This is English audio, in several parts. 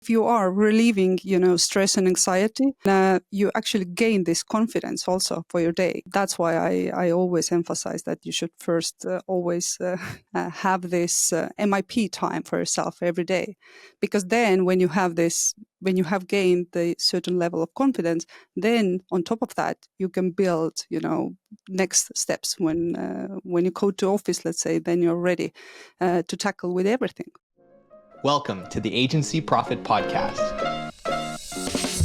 If you are relieving, stress and anxiety, you actually gain this confidence also for your day. That's why I always emphasize that you should first always have this MIP time for yourself every day. Because then when you have gained the certain level of confidence, then on top of that, you can build, next steps. When you go to office, let's say, then you're ready to tackle with everything. Welcome to the Agency Profit Podcast,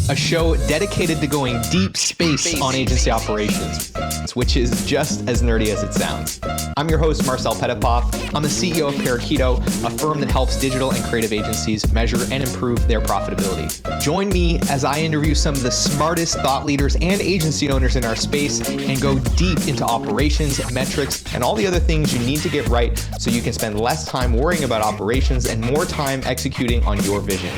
a show dedicated to going deep space on agency operations, which is just as nerdy as it sounds. I'm your host, Marcel Petitpoff. I'm the CEO of Parakeeto, a firm that helps digital and creative agencies measure and improve their profitability. Join me as I interview some of the smartest thought leaders and agency owners in our space and go deep into operations, metrics, and all the other things you need to get right so you can spend less time worrying about operations and more time executing on your vision.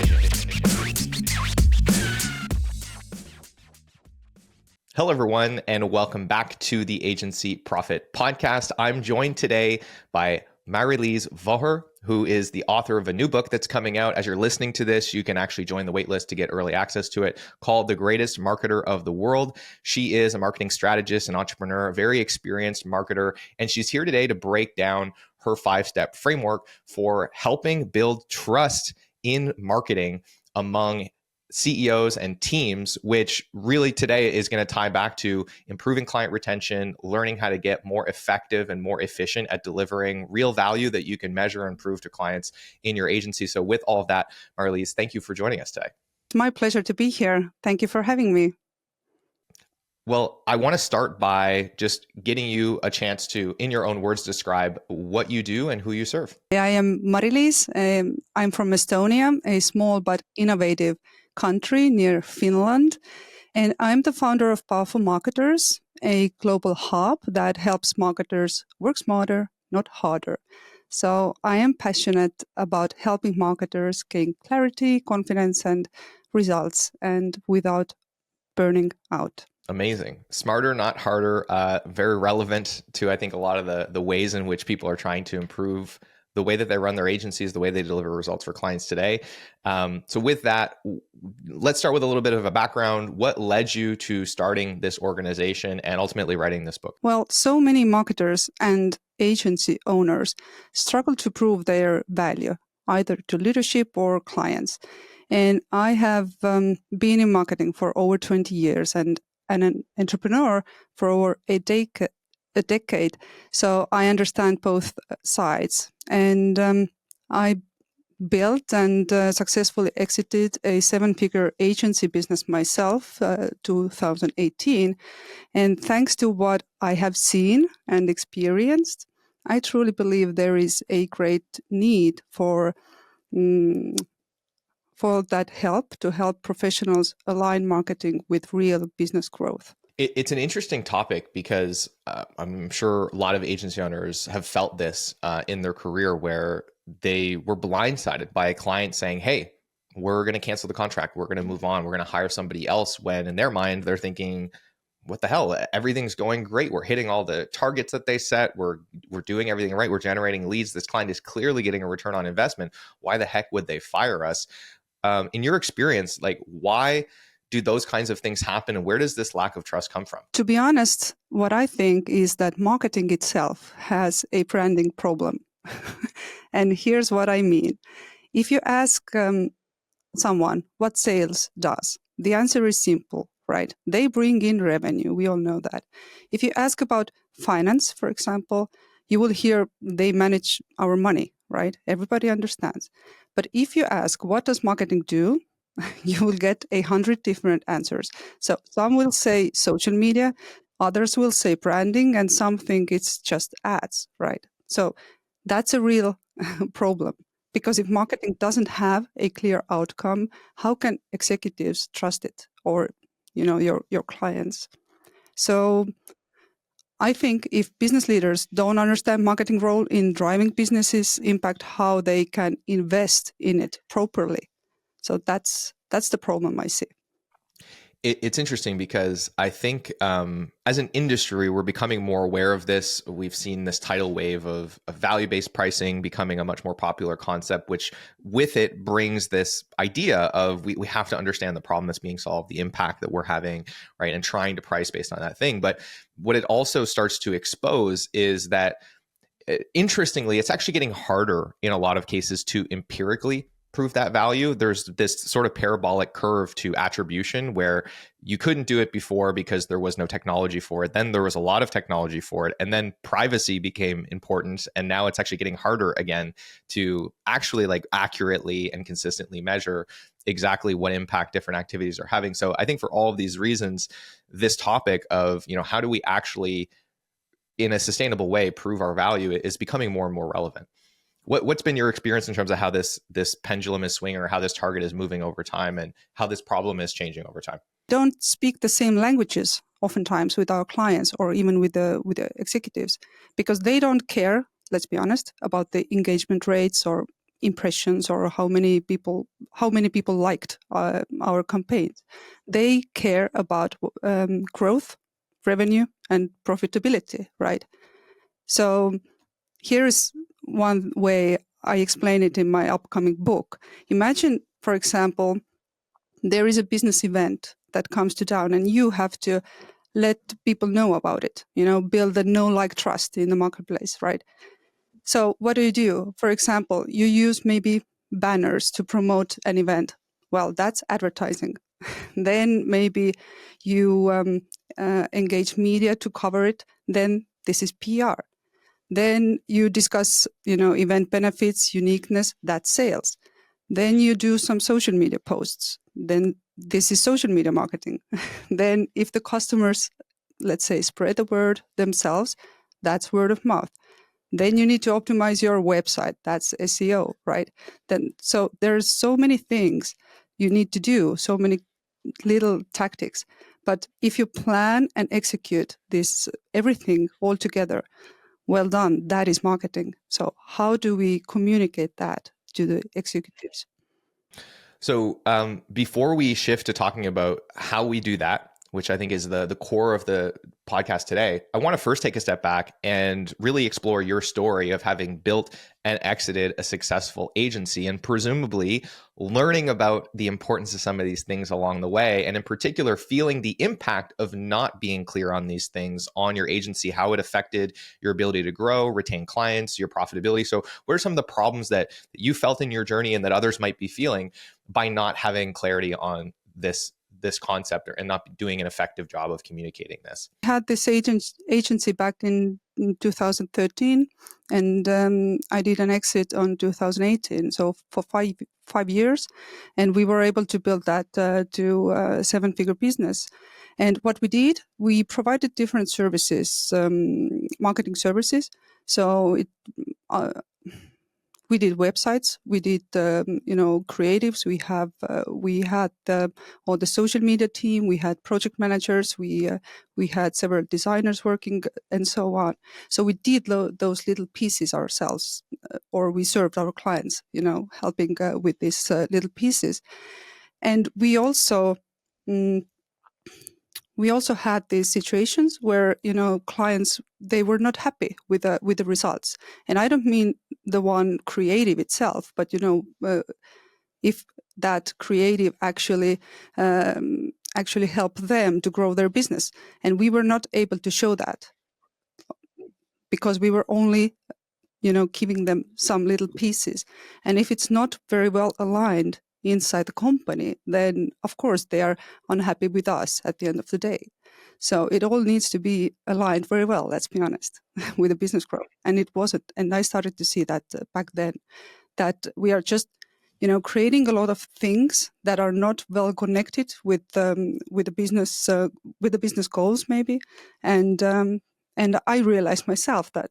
Hello, everyone, and welcome back to the Agency Profit Podcast. I'm joined today by Mari-Liis Vaher, who is the author of a new book that's coming out. As you're listening to this, you can actually join the waitlist to get early access to it, called The Greatest Marketer of the World. She is a marketing strategist and entrepreneur, a very experienced marketer, and she's here today to break down her 5-step framework for helping build trust in marketing among CEOs and teams, which really today is going to tie back to improving client retention, learning how to get more effective and more efficient at delivering real value that you can measure and prove to clients in your agency. So with all of that, Mari-Liis, thank you for joining us today. It's my pleasure to be here. Thank you for having me. Well, I want to start by just getting you a chance to, in your own words, describe what you do and who you serve. I am Mari-Liis. I'm from Estonia, a small but innovative country near Finland. And I'm the founder of Powerful Marketers, a global hub that helps marketers work smarter, not harder. So I am passionate about helping marketers gain clarity, confidence, and results, and without burning out. Amazing. Smarter, not harder. Very relevant to, I think, a lot of the ways in which people are trying to improve the way that they run their agencies, the way they deliver results for clients today. So with that, let's start with a little bit of a background. What led you to starting this organization and ultimately writing this book? Well, so many marketers and agency owners struggle to prove their value, either to leadership or clients. And I have been in marketing for over 20 years and an entrepreneur for over a decade. So I understand both sides. And I built and successfully exited a 7-figure agency business myself, 2018. And thanks to what I have seen and experienced, I truly believe there is a great need for that help to help professionals align marketing with real business growth. It's an interesting topic because I'm sure a lot of agency owners have felt this in their career where they were blindsided by a client saying, hey, we're going to cancel the contract. We're going to move on. We're going to hire somebody else, when in their mind, they're thinking, what the hell? Everything's going great. We're hitting all the targets that they set. We're doing everything right. We're generating leads. This client is clearly getting a return on investment. Why the heck would they fire us? In your experience, why do those kinds of things happen, and where does this lack of trust come from? To be honest, what I think is that marketing itself has a branding problem. And here's what I mean. If you ask someone what sales does, the answer is simple, right? They bring in revenue. We all know that. If you ask about finance, for example, you will hear they manage our money, right? Everybody understands. But if you ask, what does marketing do? You will get 100 different answers. So some will say social media, others will say branding, and some think it's just ads, right? So that's a real problem, because if marketing doesn't have a clear outcome, how can executives trust it, or your clients? So I think if business leaders don't understand marketing role in driving businesses impact, how they can invest in it properly. So that's the problem I see. It's interesting because I think as an industry, we're becoming more aware of this. We've seen this tidal wave of value-based pricing becoming a much more popular concept, which with it brings this idea of we have to understand the problem that's being solved, the impact that we're having, right? And trying to price based on that thing. But what it also starts to expose is that interestingly, it's actually getting harder in a lot of cases to empirically prove that value. There's this sort of parabolic curve to attribution where you couldn't do it before because there was no technology for it. Then there was a lot of technology for it. And then privacy became important. And now it's actually getting harder again to actually like accurately and consistently measure exactly what impact different activities are having. So I think for all of these reasons, this topic of, how do we actually in a sustainable way prove our value is becoming more and more relevant. What's been your experience in terms of how this pendulum is swinging or how this target is moving over time and how this problem is changing over time? Don't speak the same languages oftentimes with our clients or even with the executives, because they don't care, let's be honest, about the engagement rates or impressions or how many people liked our campaigns. They care about growth, revenue, and profitability, right? So here's one way I explain it in my upcoming book. Imagine, for example, there is a business event that comes to town and you have to let people know about it, build a know-like trust in the marketplace, right? So what do? For example, you use maybe banners to promote an event. Well, that's advertising. Then maybe you engage media to cover it. Then this is PR. Then you discuss, event benefits, uniqueness, that's sales. Then you do some social media posts. Then this is social media marketing. Then if the customers, let's say, spread the word themselves, that's word of mouth. Then you need to optimize your website. That's SEO, right? So there's so many things you need to do, so many little tactics. But if you plan and execute this everything all together, well done, that is marketing. So how do we communicate that to the executives? So before we shift to talking about how we do that, which I think is the core of the podcast today, I want to first take a step back and really explore your story of having built and exited a successful agency and presumably learning about the importance of some of these things along the way. And in particular, feeling the impact of not being clear on these things on your agency, how it affected your ability to grow, retain clients, your profitability. So what are some of the problems that you felt in your journey and that others might be feeling by not having clarity on this concept and not doing an effective job of communicating this? I had this agency back in 2013, and I did an exit on 2018. So for five years, and we were able to build that to a seven-figure business. And what we did, we provided different services, marketing services. So we did websites, we did creatives. We had all the social media team. We had project managers. We had several designers working, and so on. So we did those little pieces ourselves, or we served our clients, helping with these little pieces. And we also had these situations where clients, they were not happy with the results. And I don't mean the one creative itself, but if that creative actually helped them to grow their business. And we were not able to show that because we were only giving them some little pieces. And if it's not very well aligned inside the company, then of course they are unhappy with us at the end of the day. So it all needs to be aligned very well, let's be honest, with the business growth. And it wasn't. And I started to see that back then, that we are just creating a lot of things that are not well connected with the business goals maybe. And I realized myself that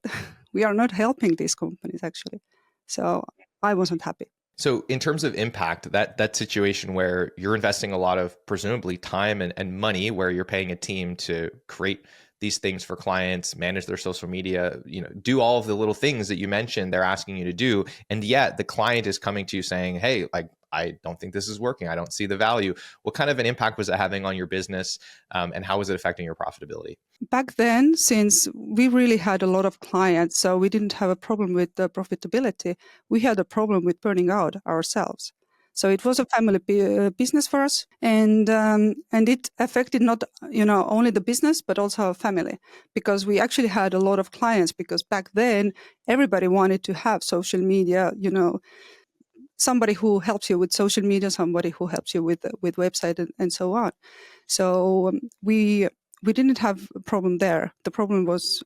we are not helping these companies actually. So I wasn't happy. So in terms of impact, that situation where you're investing a lot of presumably time and money, where you're paying a team to create these things for clients, manage their social media, do all of the little things that you mentioned they're asking you to do. And yet the client is coming to you saying, hey, like, I don't think this is working. I don't see the value. What kind of an impact was it having on your business? And how was it affecting your profitability? Back then, since we really had a lot of clients, so we didn't have a problem with the profitability. We had a problem with burning out ourselves. So it was a family business for us, and it affected not only the business but also our family, because we actually had a lot of clients. Because back then, everybody wanted to have social media. Somebody who helps you with social media, somebody who helps you with website and so on. So we didn't have a problem there. The problem was,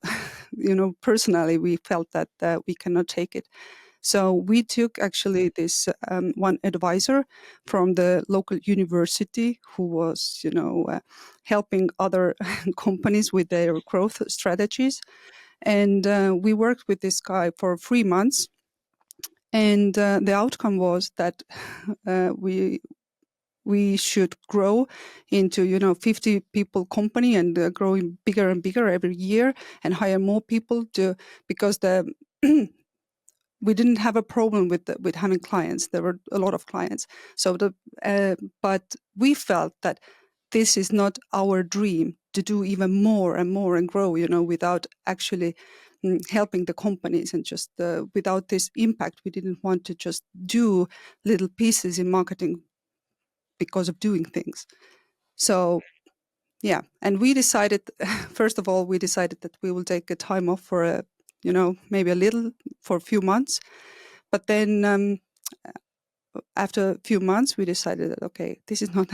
personally, we felt that we cannot take it. So we took actually this one advisor from the local university who was, helping other companies with their growth strategies. And we worked with this guy for 3 months. And the outcome was that we should grow into 50 people company and growing bigger and bigger every year and hire more people because we didn't have a problem with having clients. There were a lot of clients. So but we felt that this is not our dream to do even more and more and grow, without actually helping the companies, and just without this impact. We didn't want to just do little pieces in marketing because of doing things. So yeah, and we decided, first of all, that we will take a time off for maybe for a few months. But then after a few months, we decided that, okay, this is not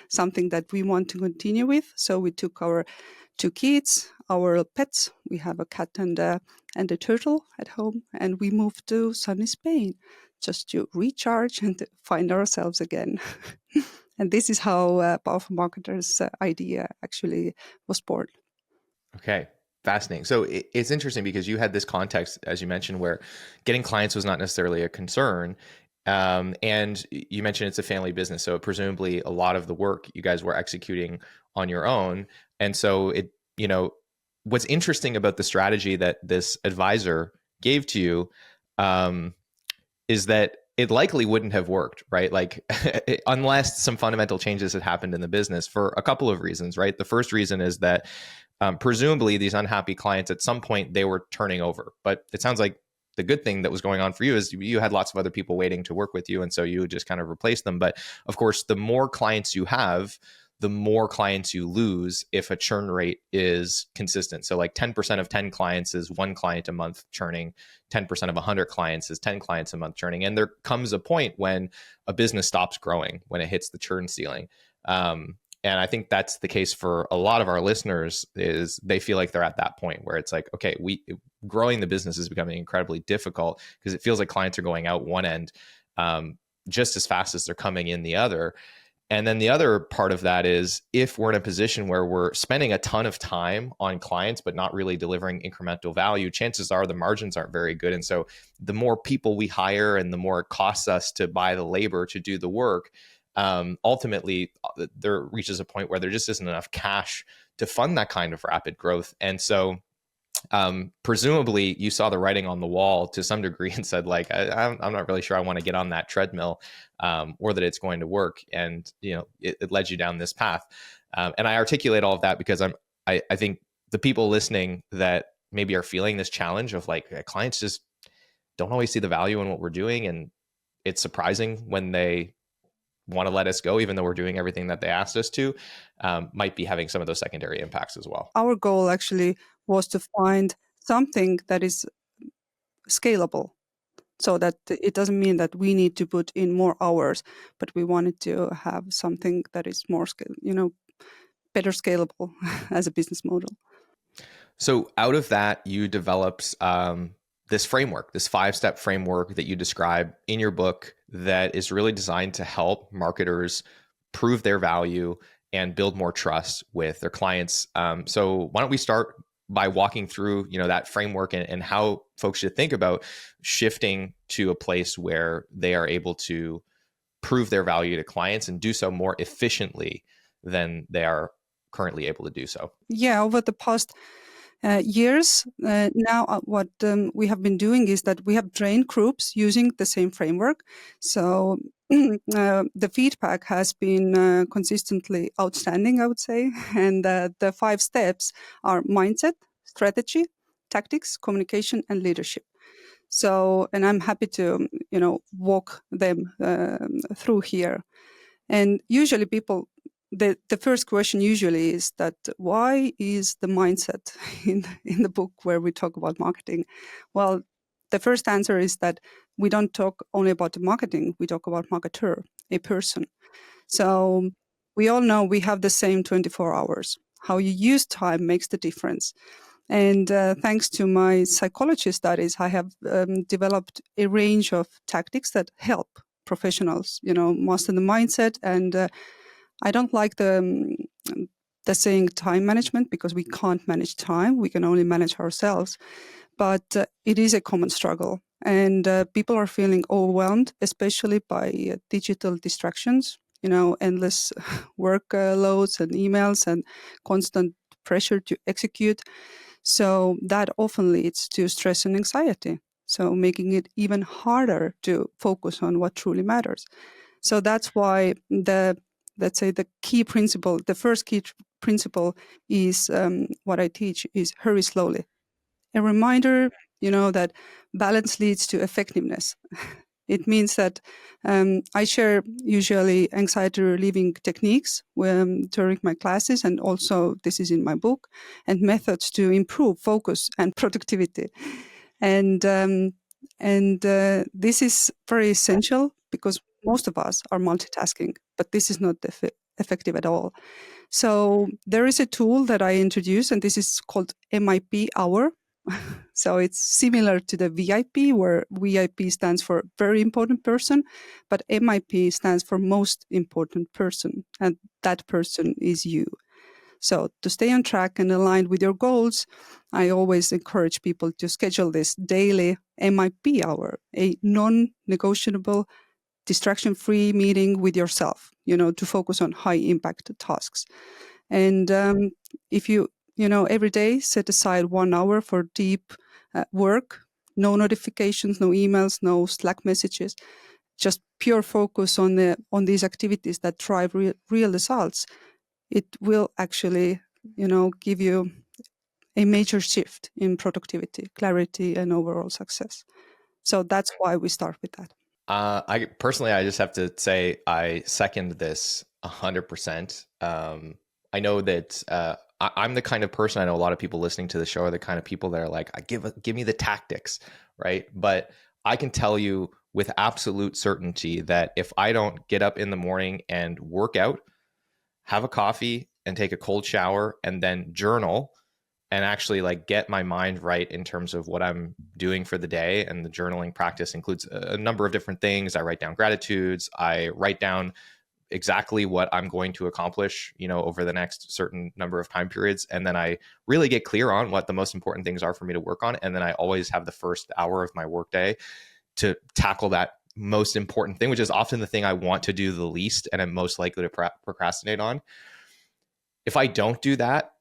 something that we want to continue with. So we took our 2 kids, our pets. We have a cat and a turtle at home, and we moved to sunny Spain just to recharge and find ourselves again. And this is how Powerful Marketers' idea actually was born. Okay. Fascinating. So it's interesting because you had this context, as you mentioned, where getting clients was not necessarily a concern. And you mentioned it's a family business. So presumably a lot of the work you guys were executing on your own. And so what's interesting about the strategy that this advisor gave to you is that it likely wouldn't have worked, right? Like unless some fundamental changes had happened in the business for a couple of reasons, right? The first reason is that presumably these unhappy clients at some point they were turning over, but it sounds like the good thing that was going on for you is you had lots of other people waiting to work with you. And so you would just kind of replace them. But of course, the more clients you have, the more clients you lose if a churn rate is consistent. So like 10% of 10 clients is 1 client a month churning, 10% of 100 clients is 10 clients a month churning. And there comes a point when a business stops growing, when it hits the churn ceiling. And I think that's the case for a lot of our listeners, is they feel like they're at that point where it's like, okay, growing the business is becoming incredibly difficult because it feels like clients are going out one end just as fast as they're coming in the other. And then the other part of that is if we're in a position where we're spending a ton of time on clients, but not really delivering incremental value, chances are the margins aren't very good. And so the more people we hire and the more it costs us to buy the labor to do the work, ultimately there reaches a point where there just isn't enough cash to fund that kind of rapid growth. And so presumably you saw the writing on the wall to some degree and said, like, I'm not really sure I want to get on that treadmill or that it's going to work. And, it led you down this path. And I articulate all of that because I think the people listening that maybe are feeling this challenge of like clients just don't always see the value in what we're doing. And it's surprising when they want to let us go, even though we're doing everything that they asked us to, might be having some of those secondary impacts as well. Our goal actually was to find something that is scalable, so that it doesn't mean that we need to put in more hours, but we wanted to have something that is more better scalable as a business model. So out of that, you developed this framework, this 5-step framework that you describe in your book that is really designed to help marketers prove their value and build more trust with their clients. So why don't we start by walking through, that framework and how folks should think about shifting to a place where they are able to prove their value to clients and do so more efficiently than they are currently able to do so? Yeah, over the past years, now what we have been doing is that we have trained groups using the same framework. So the feedback has been consistently outstanding, I would say. And the 5 steps are mindset, strategy, tactics, communication, and leadership. So, and I'm happy to, walk them through here. And usually the first question usually is that why is the mindset in the book where we talk about marketing? Well, the first answer is that we don't talk only about the marketing, we talk about marketer, a person. So we all know we have the same 24 hours. How you use time makes the difference. And thanks to my psychology studies, I have developed a range of tactics that help professionals, master the mindset. And I don't like the saying time management, because we can't manage time. We can only manage ourselves. But it is a common struggle. And people are feeling overwhelmed, especially by digital distractions, endless workloads and emails and constant pressure to execute. So that often leads to stress and anxiety. So making it even harder to focus on what truly matters. So that's why let's say the key principle, the first key principle is what I teach is hurry slowly. A reminder, that balance leads to effectiveness. It means that I share usually anxiety relieving techniques during my classes, and also this is in my book, and methods to improve focus and productivity. And this is very essential because most of us are multitasking, but this is not effective at all. So there is a tool that I introduced, and this is called MIP Hour. So it's similar to the VIP, where VIP stands for very important person, but MIP stands for most important person, and that person is you. So to stay on track and aligned with your goals, I always encourage people to schedule this daily MIP hour, a non-negotiable, distraction-free meeting with yourself, to focus on high-impact tasks. And if you every day set aside 1 hour for deep work, no notifications, no emails, no Slack messages, just pure focus on these activities that drive real results, it will actually, give you a major shift in productivity, clarity, and overall success. So that's why we start with that. I personally, I just have to say, I second this 100%. I know that I'm the kind of person, I know a lot of people listening to the show are the kind of people that are like, give me the tactics, right? But I can tell you with absolute certainty that if I don't get up in the morning and work out, have a coffee and take a cold shower and then journal and actually like get my mind right in terms of what I'm doing for the day. And the journaling practice includes a number of different things. I write down gratitudes. I write down exactly what I'm going to accomplish, over the next certain number of time periods. And then I really get clear on what the most important things are for me to work on. And then I always have the first hour of my workday to tackle that most important thing, which is often the thing I want to do the least and I'm most likely to procrastinate on. If I don't do that,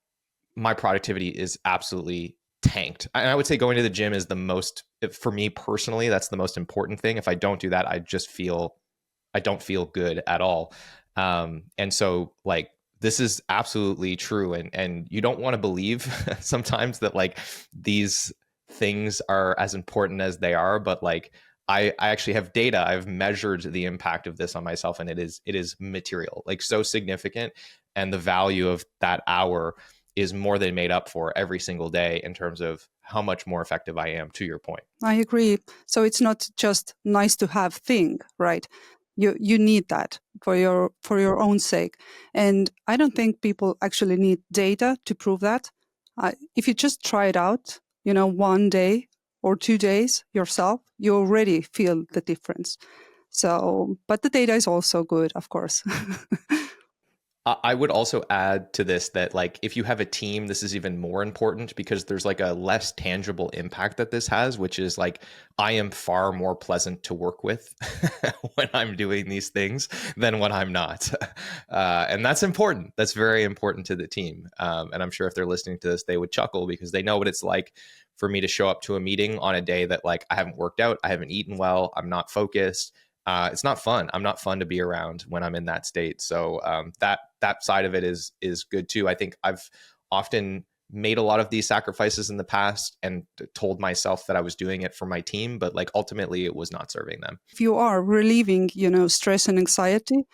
my productivity is absolutely tanked. And I would say going to the gym is the most, for me personally, that's the most important thing. If I don't do that, I don't feel good at all. And so like, this is absolutely true. And you don't want to believe sometimes that like these things are as important as they are, but like, I actually have data. I've measured the impact of this on myself, and it is material, like so significant. And the value of that hour is more than made up for every single day in terms of how much more effective I am, to your point. I agree. So it's not just nice to have thing, right? You need that for your own sake. And I don't think people actually need data to prove that. If you just try it out, 1 day or 2 days yourself, you already feel the difference. So, but the data is also good, of course. I would also add to this that like if you have a team, this is even more important because there's like a less tangible impact that this has, which is like I am far more pleasant to work with when I'm doing these things than when I'm not. And that's important. That's very important to the team. And I'm sure if they're listening to this, they would chuckle because they know what it's like for me to show up to a meeting on a day that like I haven't worked out, I haven't eaten well, I'm not focused. It's not fun. I'm not fun to be around when I'm in that state. So that side of it is good too. I think I've often made a lot of these sacrifices in the past and told myself that I was doing it for my team, but like ultimately it was not serving them. If you are relieving, stress and anxiety,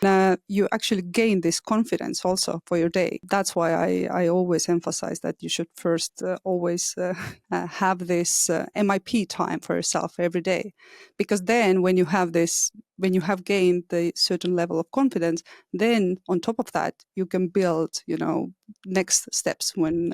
you actually gain this confidence also for your day. That's why I always emphasize that you should first always have this MIP time for yourself every day, because then when you have gained the certain level of confidence, then on top of that you can build, next steps when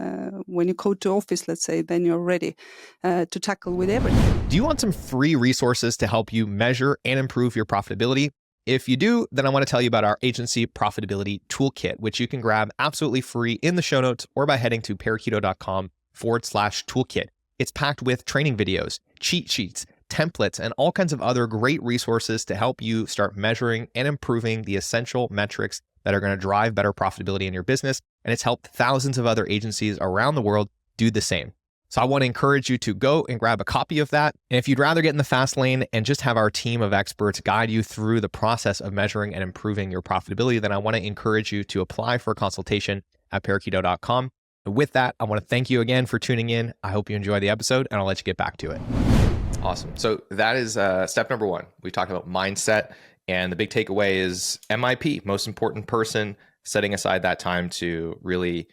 you go to office, let's say, then you're ready to tackle with everything. Do you want some free resources to help you measure and improve your profitability? If you do, then I want to tell you about our agency profitability toolkit, which you can grab absolutely free in the show notes or by heading to parakeeto.com/toolkit. It's packed with training videos, cheat sheets, templates, and all kinds of other great resources to help you start measuring and improving the essential metrics that are going to drive better profitability in your business. And it's helped thousands of other agencies around the world do the same. So I want to encourage you to go and grab a copy of that. And if you'd rather get in the fast lane and just have our team of experts guide you through the process of measuring and improving your profitability, then I want to encourage you to apply for a consultation at parakeeto.com. And with that, I want to thank you again for tuning in. I hope you enjoy the episode, and I'll let you get back to it. Awesome. So that is step number one. We talked about mindset, and the big takeaway is MIP, most important person, setting aside that time to really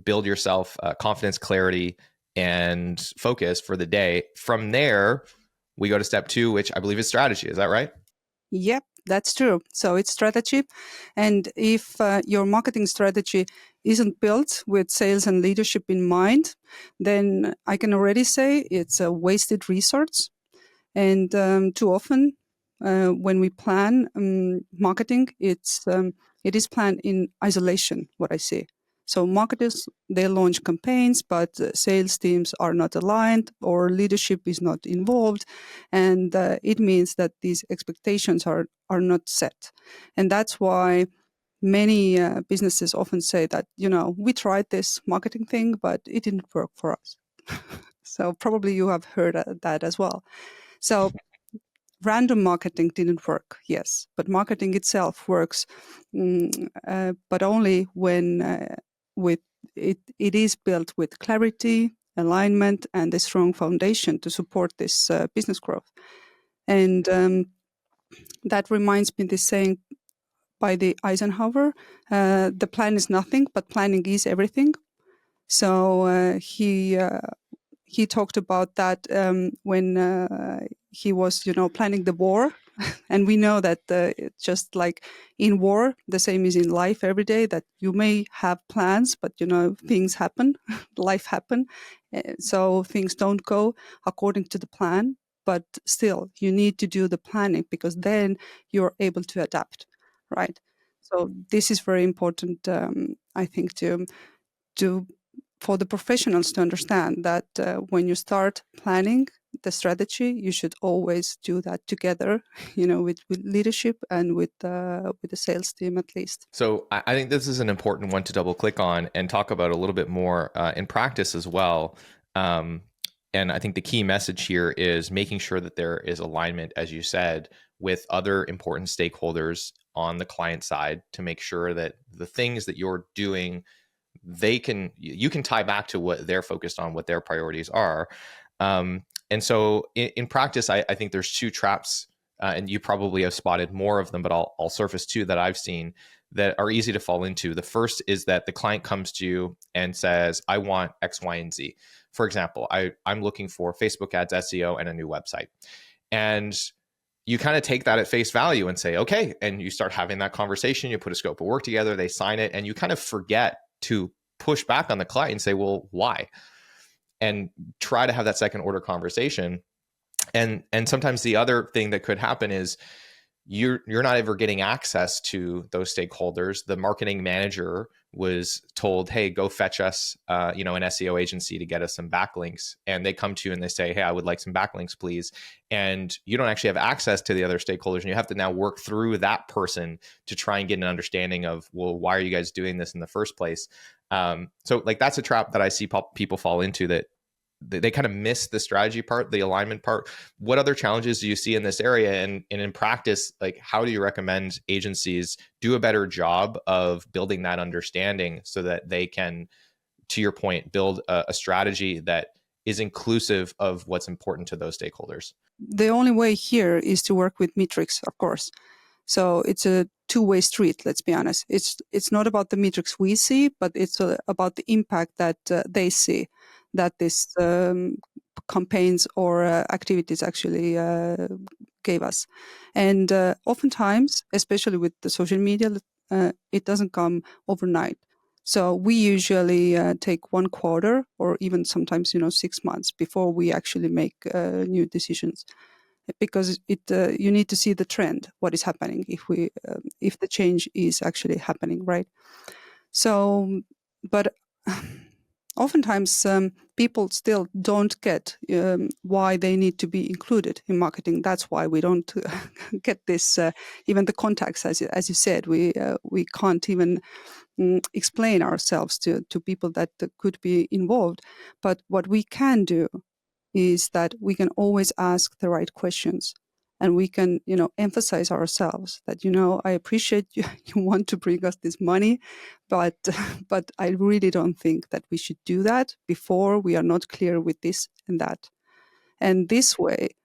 build yourself confidence, clarity, and focus for the day. From there, we go to step two, which I believe is strategy. Is that right? Yep, that's true. So it's strategy. And if your marketing strategy isn't built with sales and leadership in mind, then I can already say it's a wasted resource. And too often, when we plan marketing, it is planned in isolation, what I see. So marketers, they launch campaigns, but sales teams are not aligned or leadership is not involved. And it means that these expectations are not set. And that's why many businesses often say that, we tried this marketing thing, but it didn't work for us. So probably you have heard that as well. So random marketing didn't work, yes, but marketing itself works, but only when it is built with clarity, alignment, and a strong foundation to support this business growth. And that reminds me this saying by the Eisenhower, the plan is nothing, but planning is everything. So he talked about that when he was, planning the war. And we know that just like in war, the same is in life every day, that you may have plans, but, things happen, life happen. So things don't go according to the plan, but still you need to do the planning because then you're able to adapt, right? So this is very important, I think, to for the professionals to understand that when you start planning the strategy, you should always do that together, with leadership and with the sales team at least. So I think this is an important one to double click on and talk about a little bit more in practice as well. And I think the key message here is making sure that there is alignment, as you said, with other important stakeholders on the client side to make sure that the things that you're doing, you can tie back to what they're focused on, what their priorities are. And so in practice, I think there's two traps, and you probably have spotted more of them, but I'll surface two that I've seen that are easy to fall into. The first is that the client comes to you and says, I want X, Y, and Z. For example, I'm looking for Facebook ads, SEO, and a new website. And you kind of take that at face value and say, okay, and you start having that conversation, you put a scope of work together, they sign it, and you kind of forget to push back on the client and say, well, why? And try to have that second order conversation. And sometimes the other thing that could happen is you're not ever getting access to those stakeholders. The marketing manager was told, hey, go fetch us an SEO agency to get us some backlinks, and they come to you and they say, hey, I would like some backlinks, please. And you don't actually have access to the other stakeholders, and you have to now work through that person to try and get an understanding of, well, why are you guys doing this in the first place? So like that's a trap that I see people fall into, that they kind of miss the strategy part, the alignment part. What other challenges do you see in this area? And in practice, like, how do you recommend agencies do a better job of building that understanding so that they can, to your point, build a strategy that is inclusive of what's important to those stakeholders? The only way here is to work with metrics, of course. So it's a two-way street, let's be honest. It's not about the metrics we see, but it's about the impact that they see that this campaigns or activities actually gave us. And oftentimes, especially with the social media, it doesn't come overnight. So we usually take 1 quarter or even sometimes 6 months before we actually make new decisions, because you need to see the trend, what is happening, if the change is actually happening, right? So, but oftentimes people still don't get why they need to be included in marketing. That's why we don't get this, even the contacts, as you said, we can't even explain ourselves to people that could be involved. But what we can do is that we can always ask the right questions, and we can, emphasize ourselves that, I appreciate you, you want to bring us this money, but I really don't think that we should do that before we are not clear with this and that. And this way,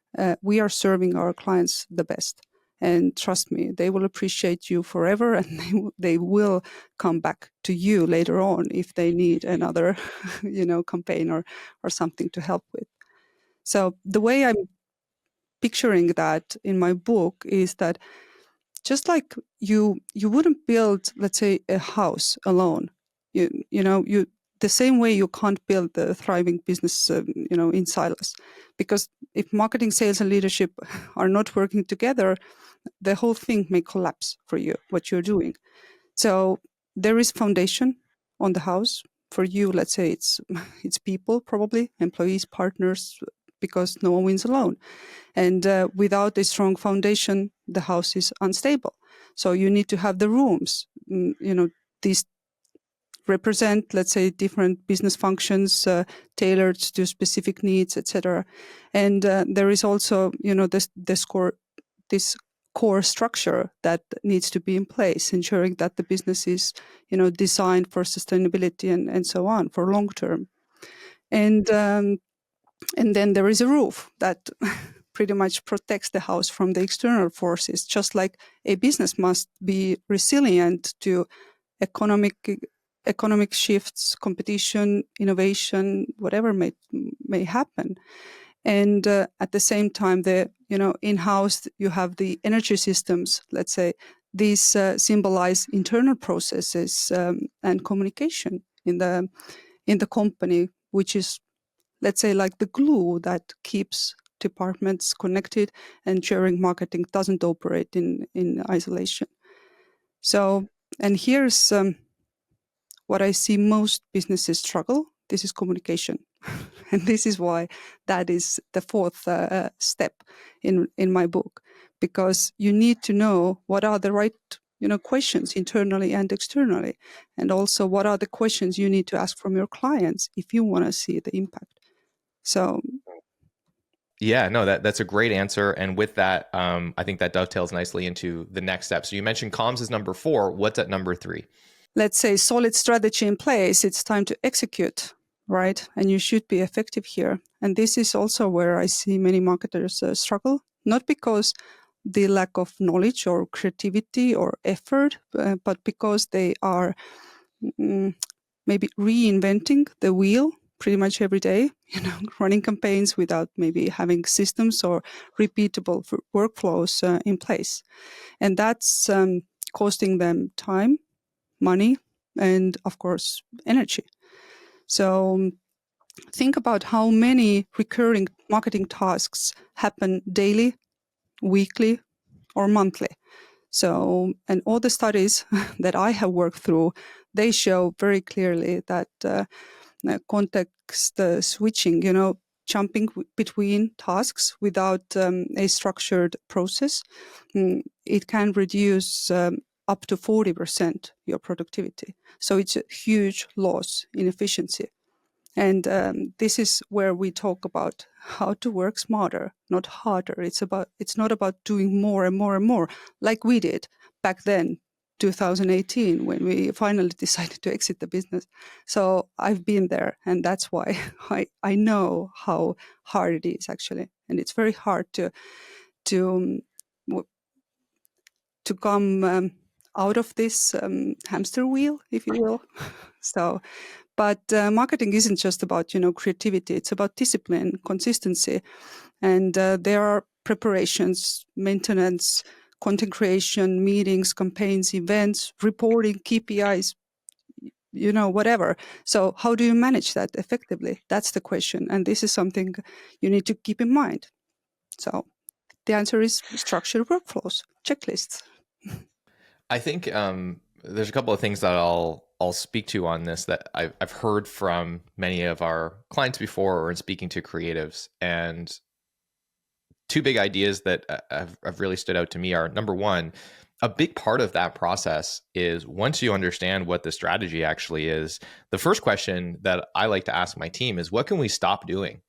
we are serving our clients the best. And trust me, they will appreciate you forever, and they will come back to you later on if they need another, campaign or something to help with. So the way I'm picturing that in my book is that just like you wouldn't build, let's say, a house alone. You the same way you can't build a thriving business, in silos, because if marketing, sales, and leadership are not working together, the whole thing may collapse for you, what you're doing. So there is foundation on the house. For you, let's say it's people, probably employees, partners, because no one wins alone. And without a strong foundation, the house is unstable. So you need to have the rooms, these represent, let's say, different business functions tailored to specific needs, etc. And there is also, this core structure that needs to be in place, ensuring that the business is, designed for sustainability and so on, for long term. And then there is a roof that pretty much protects the house from the external forces, just like a business must be resilient to economic shifts, competition, innovation, whatever may happen. And at the same time, in-house you have the energy systems. Let's say these symbolize internal processes and communication in the company, which is, let's say, like the glue that keeps departments connected, and ensuring marketing doesn't operate in isolation. So, and here's what I see most businesses struggle. This is communication. And this is why that is the fourth step in my book, because you need to know what are the right questions internally and externally, and also what are the questions you need to ask from your clients if you want to see the impact. So yeah, no, that's a great answer. And with that, I think that dovetails nicely into the next step. So you mentioned comms is number 4. What's at number 3? Let's say solid strategy in place. It's time to execute, right? And you should be effective here. And this is also where I see many marketers struggle, not because the lack of knowledge or creativity or effort, but because they are maybe reinventing the wheel pretty much every day, running campaigns without maybe having systems or repeatable workflows in place. And that's costing them time, money, and of course, energy. So think about how many recurring marketing tasks happen daily, weekly, or monthly. So, and all the studies that I have worked through, they show very clearly that context switching, jumping between tasks without a structured process, it can reduce up to 40% your productivity. So it's a huge loss in efficiency. And this is where we talk about how to work smarter, not harder. It's not about doing more and more and more, like we did back then, 2018, when we finally decided to exit the business. So I've been there, and that's why I know how hard it is actually, and it's very hard to come out of this hamster wheel, if you will. So. But marketing isn't just about, creativity. It's about discipline, consistency. And there are preparations, maintenance, content creation, meetings, campaigns, events, reporting, KPIs, whatever. So how do you manage that effectively? That's the question. And this is something you need to keep in mind. So the answer is structured workflows, checklists. I think there's a couple of things that I'll speak to on this that I've heard from many of our clients before or in speaking to creatives. And two big ideas that have really stood out to me are, number one, a big part of that process is once you understand what the strategy actually is, the first question that I like to ask my team is, what can we stop doing?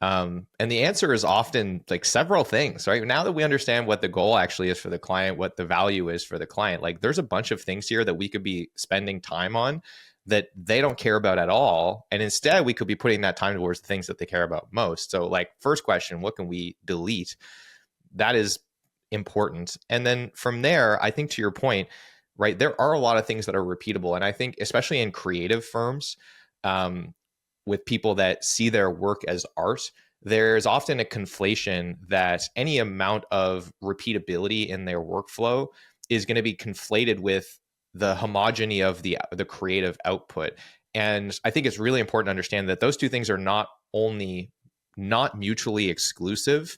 And the answer is often like several things, right? Now that we understand what the goal actually is for the client, what the value is for the client, like there's a bunch of things here that we could be spending time on that they don't care about at all. And instead we could be putting that time towards the things that they care about most. So like first question, what can we delete? That is important. And then from there, I think to your point, right, there are a lot of things that are repeatable. And I think especially in creative firms, with people that see their work as art, there's often a conflation that any amount of repeatability in their workflow is going to be conflated with the homogeny of the creative output. And I think it's really important to understand that those two things are not mutually exclusive.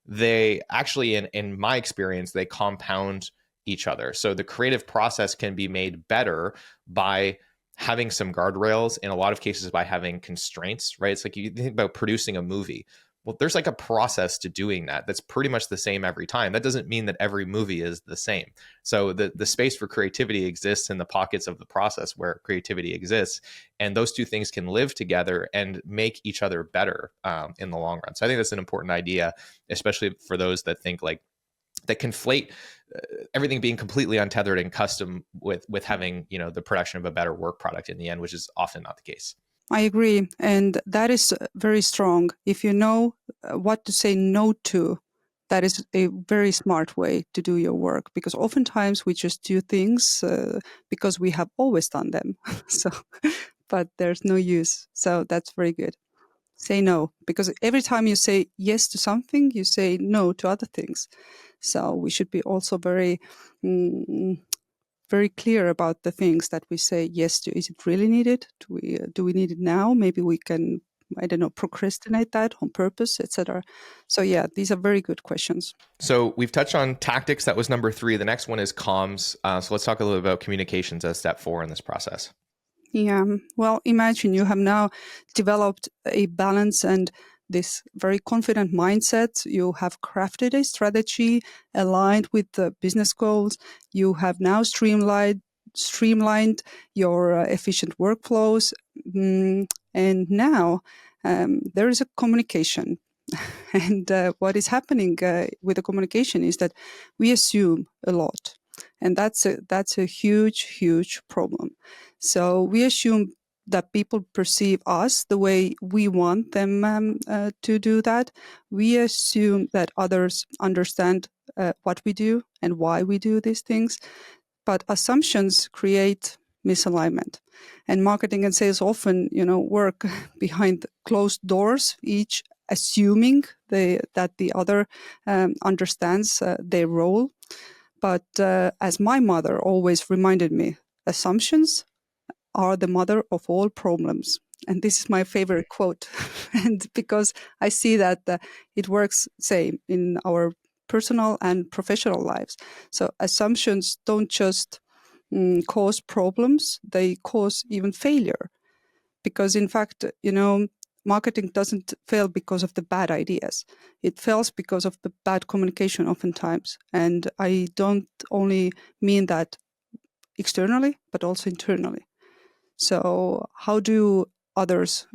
They actually, in my experience, they compound each other. So the creative process can be made better by having some guardrails, in a lot of cases by having constraints, right? It's like you think about producing a movie. Well, there's like a process to doing that that's pretty much the same every time. That doesn't mean that every movie is the same. So the space for creativity exists in the pockets of the process where creativity exists. And those two things can live together and make each other better in the long run. So I think that's an important idea, especially for those that think like, that conflate everything being completely untethered and custom with having, the production of a better work product in the end, which is often not the case. I agree. And that is very strong. If you know what to say no to, that is a very smart way to do your work, because oftentimes we just do things because we have always done them. But there's no use. So that's very good. Say no, because every time you say yes to something, you say no to other things. So we should be also very very clear about the things that we say yes to. Is it really needed? Do we need it now? Maybe we can, I don't know, procrastinate that on purpose, etc. So yeah, these are very good questions. So we've touched on tactics. That was number 3. The next one is comms. So let's talk a little bit about communications as step 4 in this process. Yeah, well, imagine you have now developed a balance and this very confident mindset. You have crafted a strategy aligned with the business goals. You have now streamlined your efficient workflows. And now there is a communication. And what is happening with the communication is that we assume a lot. And that's a huge problem. So we assume that people perceive us the way we want them to do that. We assume that others understand what we do and why we do these things. But assumptions create misalignment. And marketing and sales often, work behind closed doors, each assuming that the other understands their role. But as my mother always reminded me, assumptions are the mother of all problems. And this is my favorite quote. And because I see that it works same in our personal and professional lives. So assumptions don't just cause problems, they cause even failure. Because in fact, marketing doesn't fail because of the bad ideas. It fails because of the bad communication oftentimes. And I don't only mean that externally, but also internally. So how do others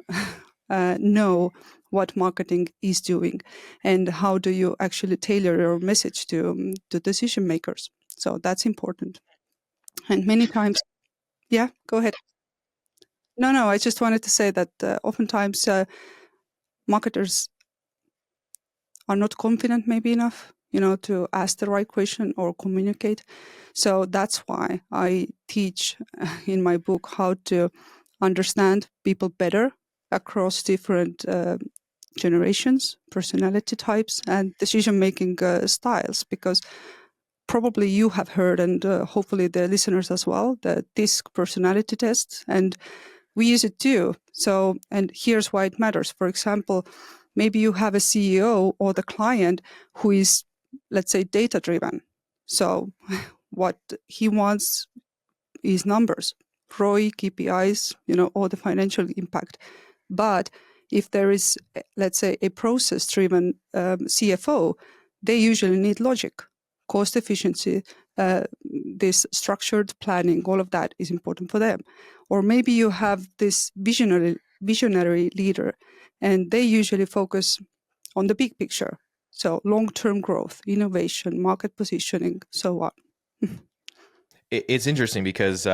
know what marketing is doing, and how do you actually tailor your message to decision makers? So that's important. And many times, yeah, go ahead. No, I just wanted to say that oftentimes marketers are not confident maybe enough, to ask the right question or communicate. So that's why I teach in my book how to understand people better across different generations, personality types, and decision-making styles, because probably you have heard, and hopefully the listeners as well, the DISC personality test, and we use it too. So, and here's why it matters. For example, maybe you have a CEO or the client who is, let's say, data-driven. So what he wants is numbers, ROI, KPIs, or the financial impact. But if there is, let's say, a process-driven CFO, they usually need logic, cost efficiency, this structured planning, all of that is important for them. Or maybe you have this visionary leader, and they usually focus on the big picture. So long-term growth, innovation, market positioning, so on. It's interesting because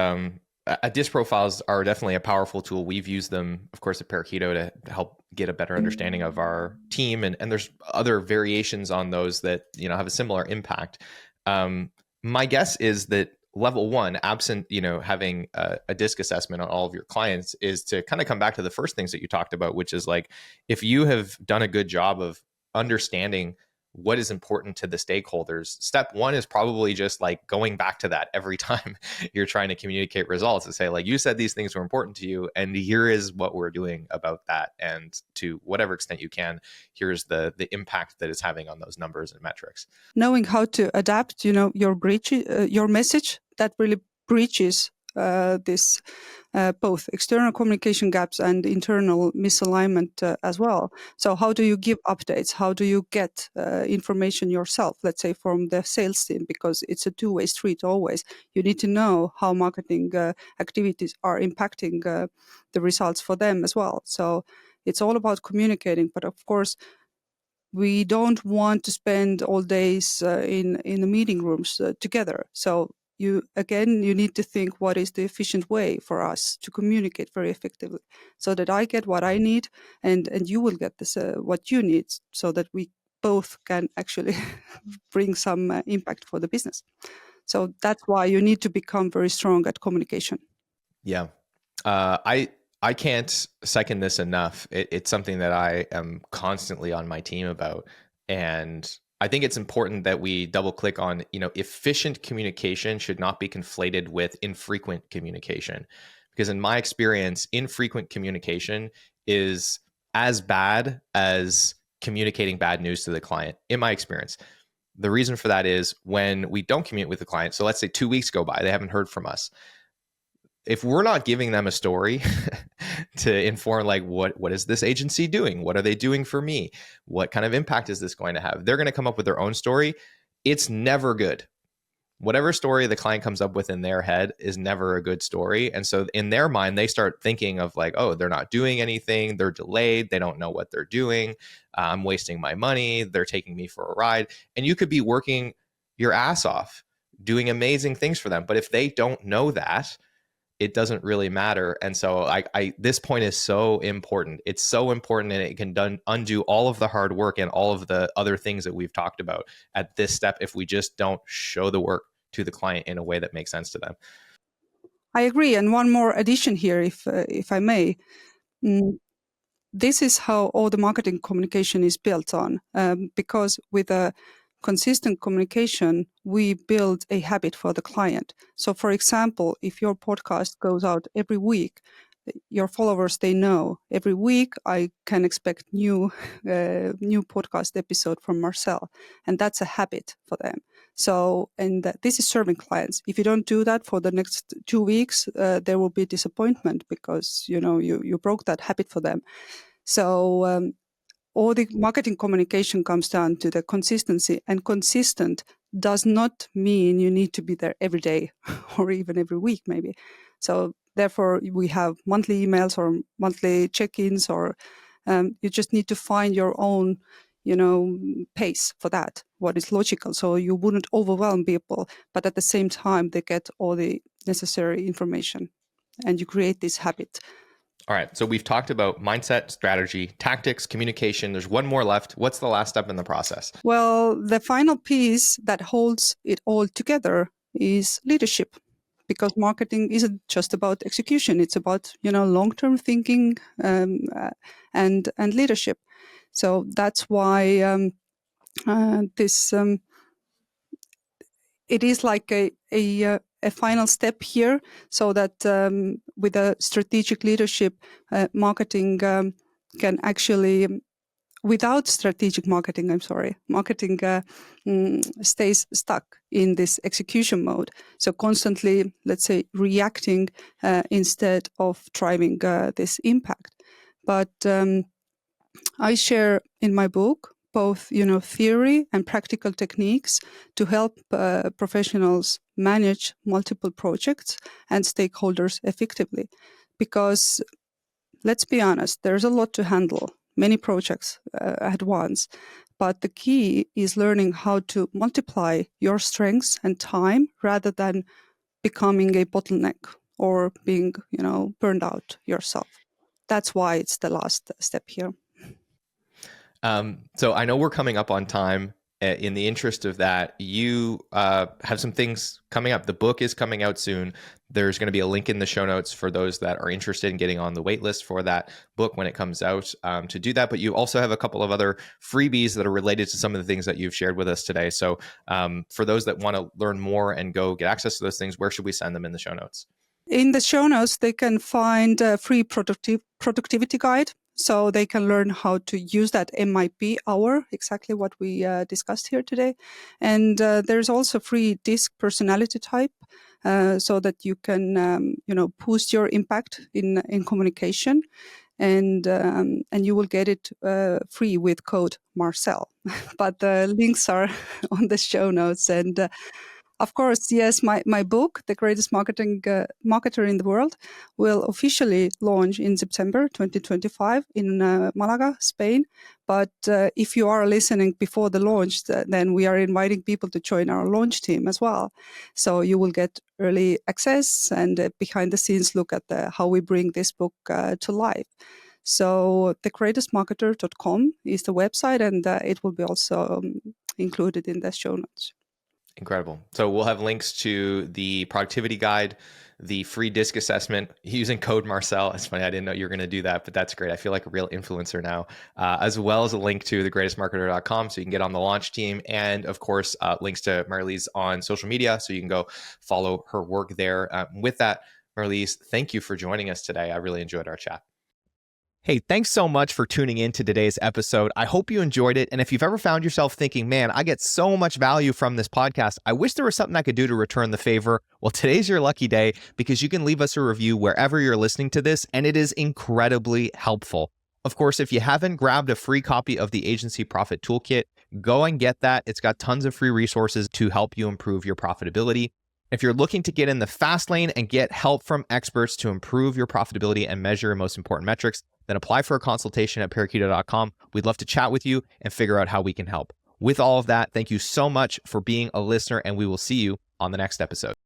DISC profiles are definitely a powerful tool. We've used them, of course, at Parakeeto to help get a better understanding of our team. And there's other variations on those that, have a similar impact. My guess is that level one, absent, having a DISC assessment on all of your clients, is to kind of come back to the first things that you talked about, which is like, if you have done a good job of understanding what is important to the stakeholders, step one is probably just like going back to that every time you're trying to communicate results and say, like, you said these things were important to you, and here is what we're doing about that. And to whatever extent you can, here's the impact that it's having on those numbers and metrics. Knowing how to adapt, your message that really breaches this both external communication gaps and internal misalignment as well. So how do you give updates? How do you get information yourself, let's say from the sales team, because it's a two-way street always. You need to know how marketing activities are impacting the results for them as well. So it's all about communicating, but of course, we don't want to spend all days in the meeting rooms together. So you need to think, what is the efficient way for us to communicate very effectively, so that I get what I need and you will get this what you need, so that we both can actually bring some impact for the business. So that's why you need to become very strong at communication. Yeah. I can't second this enough. It's something that I am constantly on my team about. And I think it's important that we double click on, efficient communication should not be conflated with infrequent communication. Because in my experience, infrequent communication is as bad as communicating bad news to the client, in my experience. The reason for that is when we don't communicate with the client, so let's say 2 weeks go by, they haven't heard from us. If we're not giving them a story to inform, like, what is this agency doing? What are they doing for me? What kind of impact is this going to have? They're going to come up with their own story. It's never good. Whatever story the client comes up with in their head is never a good story. And so in their mind, they start thinking of like, oh, they're not doing anything. They're delayed. They don't know what they're doing. I'm wasting my money. They're taking me for a ride. And you could be working your ass off, doing amazing things for them. But if they don't know that, it doesn't really matter. And so I this point is so important. It's so important, and it can undo all of the hard work and all of the other things that we've talked about at this step if we just don't show the work to the client in a way that makes sense to them. I agree. And one more addition here, if I may. This is how all the marketing communication is built on, because with a consistent communication, we build a habit for the client. So for example, if your podcast goes out every week, your followers, they know every week I can expect new podcast episode from Marcel, and that's a habit for them. So, and this is serving clients. If you don't do that for the next 2 weeks, there will be disappointment because you broke that habit for them. So all the marketing communication comes down to the consistency, and consistent does not mean you need to be there every day or even every week maybe. So therefore we have monthly emails or monthly check-ins, or you just need to find your own pace for that, what is logical, so you wouldn't overwhelm people, but at the same time they get all the necessary information and you create this habit. All right. So we've talked about mindset, strategy, tactics, communication. There's one more left. What's the last step in the process? Well, the final piece that holds it all together is leadership, because marketing isn't just about execution. It's about, long-term thinking and leadership. So that's why it is like a final step here, so that with a strategic leadership, marketing can actually, without strategic marketing, marketing stays stuck in this execution mode. So constantly, let's say, reacting instead of driving this impact. But I share in my book both, theory and practical techniques to help professionals manage multiple projects and stakeholders effectively. Because let's be honest, there's a lot to handle, many projects at once. But the key is learning how to multiply your strengths and time rather than becoming a bottleneck or being, burned out yourself. That's why it's the last step here. So I know we're coming up on time. In the interest of that, you have some things coming up. The book is coming out soon. There's going to be a link in the show notes for those that are interested in getting on the wait list for that book when it comes out to do that. But you also have a couple of other freebies that are related to some of the things that you've shared with us today. So for those that want to learn more and go get access to those things, where should we send them in the show notes? In the show notes, they can find a free productivity guide. So they can learn how to use that MIP Hour, exactly what we discussed here today. And there's also free disc personality type, so that you can, boost your impact in communication. And you will get it free with code Marcel. But the links are on the show notes. And of course, yes, my book, The Greatest Marketer in the World, will officially launch in September 2025 in Malaga, Spain. But if you are listening before the launch, then we are inviting people to join our launch team as well. So you will get early access and behind the scenes look at how we bring this book to life. So thegreatestmarketer.com is the website, and it will be also included in the show notes. Incredible. So we'll have links to the productivity guide, the free disc assessment using code Marcel. It's funny, I didn't know you were going to do that, but that's great. I feel like a real influencer now, as well as a link to thegreatestmarketer.com so you can get on the launch team. And of course, links to Mari-Liis on social media so you can go follow her work there. With that, Mari-Liis, thank you for joining us today. I really enjoyed our chat. Hey, thanks so much for tuning in to today's episode. I hope you enjoyed it. And if you've ever found yourself thinking, man, I get so much value from this podcast, I wish there was something I could do to return the favor. Well, today's your lucky day because you can leave us a review wherever you're listening to this, and it is incredibly helpful. Of course, if you haven't grabbed a free copy of the Agency Profit Toolkit, go and get that. It's got tons of free resources to help you improve your profitability. If you're looking to get in the fast lane and get help from experts to improve your profitability and measure your most important metrics, then apply for a consultation at parakeeto.com. We'd love to chat with you and figure out how we can help. With all of that, thank you so much for being a listener, and we will see you on the next episode.